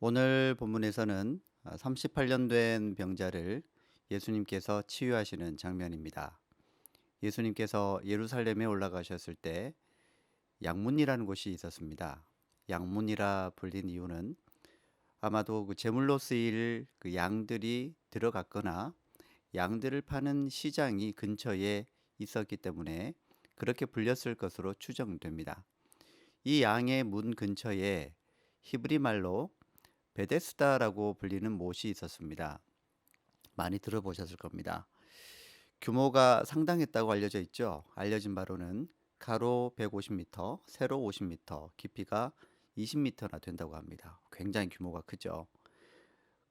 오늘 본문에서는 38년 된 병자를 예수님께서 치유하시는 장면입니다. 예수님께서 예루살렘에 올라가셨을 때 양문이라는 곳이 있었습니다. 양문이라 불린 이유는 아마도 그 제물로 쓰일 그 양들이 들어갔거나 양들을 파는 시장이 근처에 있었기 때문에 그렇게 불렸을 것으로 추정됩니다. 이 양의 문 근처에 히브리 말로 베데스다라고 불리는 못이 있었습니다. 많이 들어보셨을 겁니다. 규모가 상당했다고 알려져 있죠. 알려진 바로는 가로 150m, 세로 50m, 깊이가 20m나 된다고 합니다. 굉장히 규모가 크죠.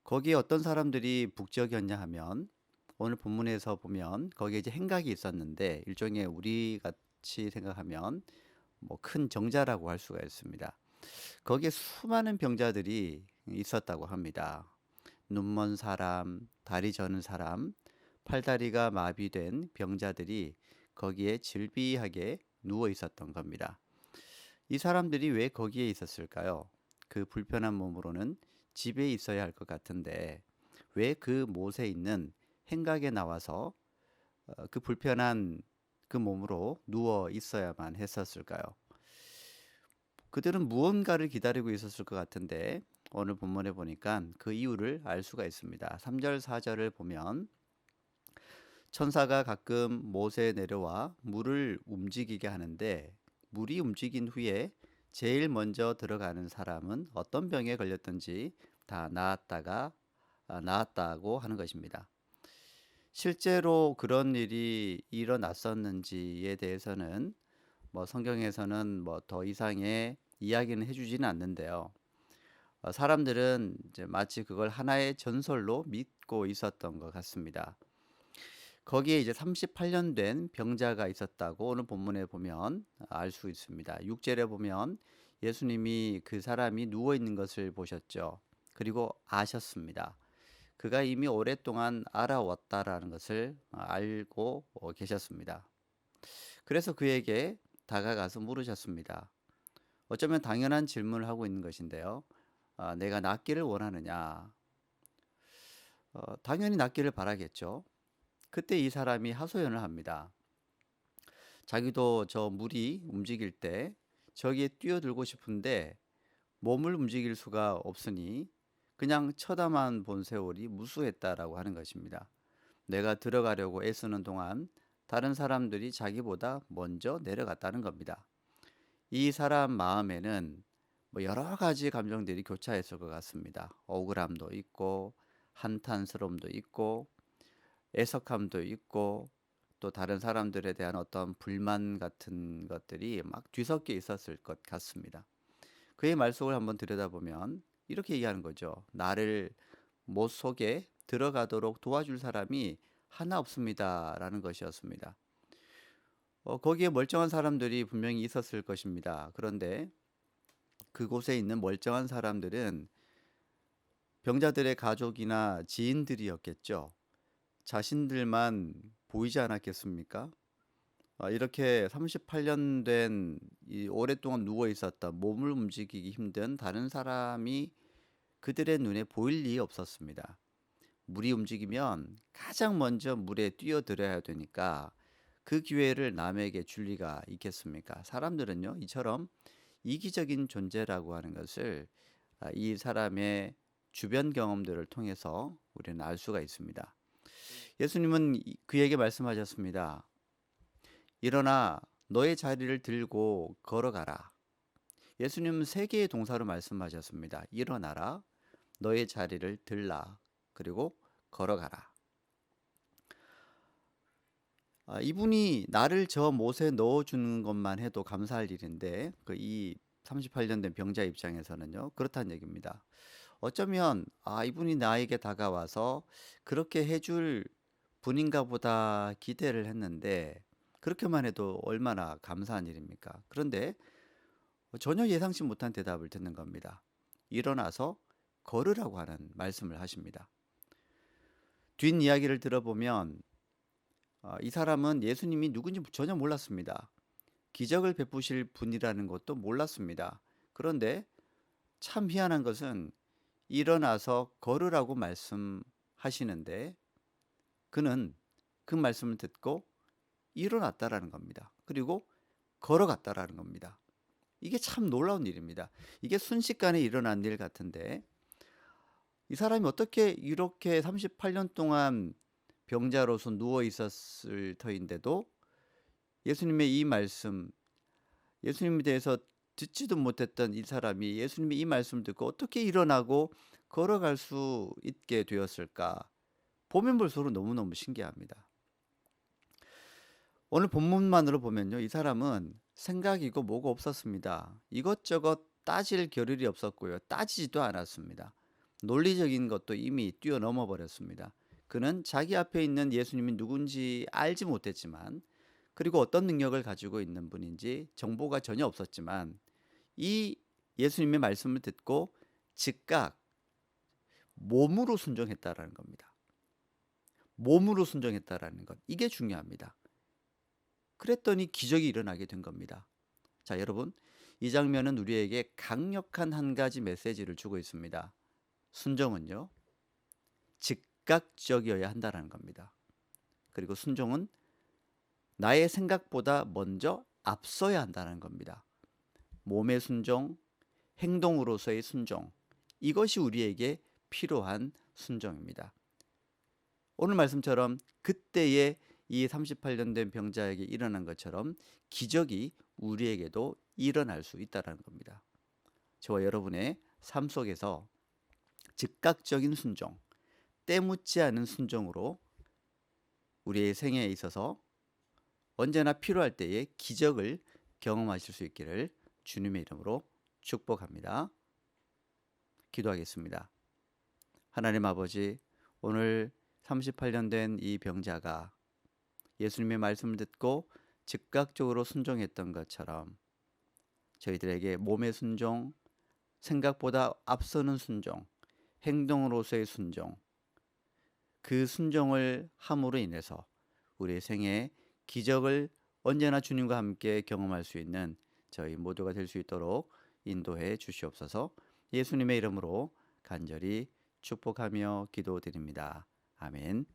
거기에 어떤 사람들이 북적이었냐 하면 오늘 본문에서 보면 거기에 이제 행각이 있었는데 일종의 우리 같이 생각하면 뭐 큰 정자라고 할 수가 있습니다. 거기에 수많은 병자들이 있었다고 합니다. 눈먼 사람, 다리 저는 사람, 팔다리가 마비된 병자들이 거기에 질비하게 누워 있었던 겁니다. 이 사람들이 왜 거기에 있었을까요? 그 불편한 몸으로는 집에 있어야 할 것 같은데 왜 그 못에 있는 행각에 나와서 그 불편한 그 몸으로 누워 있어야만 했었을까요? 그들은 무언가를 기다리고 있었을 것 같은데 오늘 본문에 보니까 그 이유를 알 수가 있습니다. 3절 4절을 보면 천사가 가끔 못에 내려와 물을 움직이게 하는데 물이 움직인 후에 제일 먼저 들어가는 사람은 어떤 병에 걸렸든지 다 나았다고 하는 것입니다. 실제로 그런 일이 일어났었는지에 대해서는 뭐 성경에서는 뭐 더 이상의 이야기는 해주지는 않는데요. 사람들은 이제 마치 그걸 하나의 전설로 믿고 있었던 것 같습니다. 거기에 이제 38년 된 병자가 있었다고 오늘 본문에 보면 알 수 있습니다. 6절에 보면 예수님이 그 사람이 누워 있는 것을 보셨죠. 그리고 아셨습니다. 그가 이미 오랫동안 알아왔다라는 것을 알고 계셨습니다. 그래서 그에게 다가가서 물으셨습니다. 어쩌면 당연한 질문을 하고 있는 것인데요. 내가 낫기를 원하느냐? 당연히 낫기를 바라겠죠. 그때 이 사람이 하소연을 합니다. 자기도 저 물이 움직일 때 저기에 뛰어들고 싶은데 몸을 움직일 수가 없으니 그냥 쳐다만 본 세월이 무수했다라고 하는 것입니다. 내가 들어가려고 애쓰는 동안 다른 사람들이 자기보다 먼저 내려갔다는 겁니다. 이 사람 마음에는 뭐 여러 가지 감정들이 교차했을 것 같습니다. 억울함도 있고 한탄스러움도 있고 애석함도 있고 또 다른 사람들에 대한 어떤 불만 같은 것들이 막 뒤섞여 있었을 것 같습니다. 그의 말속을 한번 들여다보면 이렇게 얘기하는 거죠. 나를 못 속에 들어가도록 도와줄 사람이 하나 없습니다라는 것이었습니다. 거기에 멀쩡한 사람들이 분명히 있었을 것입니다. 그런데 그곳에 있는 멀쩡한 사람들은 병자들의 가족이나 지인들이었겠죠. 자신들만 보이지 않았겠습니까? 이렇게 38년 된 이 오랫동안 누워 있었던 몸을 움직이기 힘든 다른 사람이 그들의 눈에 보일 리 없었습니다. 물이 움직이면 가장 먼저 물에 뛰어들어야 되니까 그 기회를 남에게 줄 리가 있겠습니까? 사람들은요, 이처럼 이기적인 존재라고 하는 것을 이 사람의 주변 경험들을 통해서 우리는 알 수가 있습니다. 예수님은 그에게 말씀하셨습니다. 일어나 너의 자리를 들고 걸어가라. 예수님은 세 개의 동사로 말씀하셨습니다. 일어나라, 너의 자리를 들라, 그리고 걸어가라. 이분이 나를 저 못에 넣어주는 것만 해도 감사할 일인데 이 38년 된 병자 입장에서는요 그렇다는 얘기입니다. 어쩌면 이분이 나에게 다가와서 그렇게 해줄 분인가 보다 기대를 했는데 그렇게만 해도 얼마나 감사한 일입니까? 그런데 전혀 예상치 못한 대답을 듣는 겁니다. 일어나서 걸으라고 하는 말씀을 하십니다. 뒷이야기를 들어보면 이 사람은 예수님이 누군지 전혀 몰랐습니다. 기적을 베푸실 분이라는 것도 몰랐습니다. 그런데 참 희한한 것은 일어나서 걸으라고 말씀하시는데 그는 그 말씀을 듣고 일어났다라는 겁니다. 그리고 걸어갔다라는 겁니다. 이게 참 놀라운 일입니다. 이게 순식간에 일어난 일 같은데 이 사람이 어떻게 이렇게 38년 동안 병자로서 누워 있었을 터인데도 예수님의 이 말씀, 예수님에 대해서 듣지도 못했던 이 사람이 예수님의 이 말씀을 듣고 어떻게 일어나고 걸어갈 수 있게 되었을까? 보면 볼수록 너무너무 신기합니다. 오늘 본문만으로 보면요, 이 사람은 생각이고 뭐고 없었습니다. 이것저것 따질 겨를이 없었고요, 따지지도 않았습니다. 논리적인 것도 이미 뛰어넘어 버렸습니다. 그는 자기 앞에 있는 예수님이 누군지 알지 못했지만, 그리고 어떤 능력을 가지고 있는 분인지 정보가 전혀 없었지만, 이 예수님의 말씀을 듣고 즉각 몸으로 순종했다라는 겁니다. 몸으로 순종했다라는 것, 이게 중요합니다. 그랬더니 기적이 일어나게 된 겁니다. 자, 여러분, 이 장면은 우리에게 강력한 한 가지 메시지를 주고 있습니다. 순종은요, 즉각적이어야 한다는 겁니다. 그리고 순종은 나의 생각보다 먼저 앞서야 한다는 겁니다. 몸의 순종, 행동으로서의 순종, 이것이 우리에게 필요한 순종입니다. 오늘 말씀처럼 그때의 이 38년 된 병자에게 일어난 것처럼 기적이 우리에게도 일어날 수 있다는 겁니다. 저와 여러분의 삶 속에서 즉각적인 순종, 때묻지 않은 순종으로 우리의 생애에 있어서 언제나 필요할 때에 기적을 경험하실 수 있기를 주님의 이름으로 축복합니다. 기도하겠습니다. 하나님 아버지, 오늘 38년 된 이 병자가 예수님의 말씀을 듣고 즉각적으로 순종했던 것처럼 저희들에게 몸의 순종, 생각보다 앞서는 순종, 행동으로서의 순종, 그 순종을 함으로 인해서 우리의 생애에 기적을 언제나 주님과 함께 경험할 수 있는 저희 모두가 될 수 있도록 인도해 주시옵소서. 예수님의 이름으로 간절히 축복하며 기도드립니다. 아멘.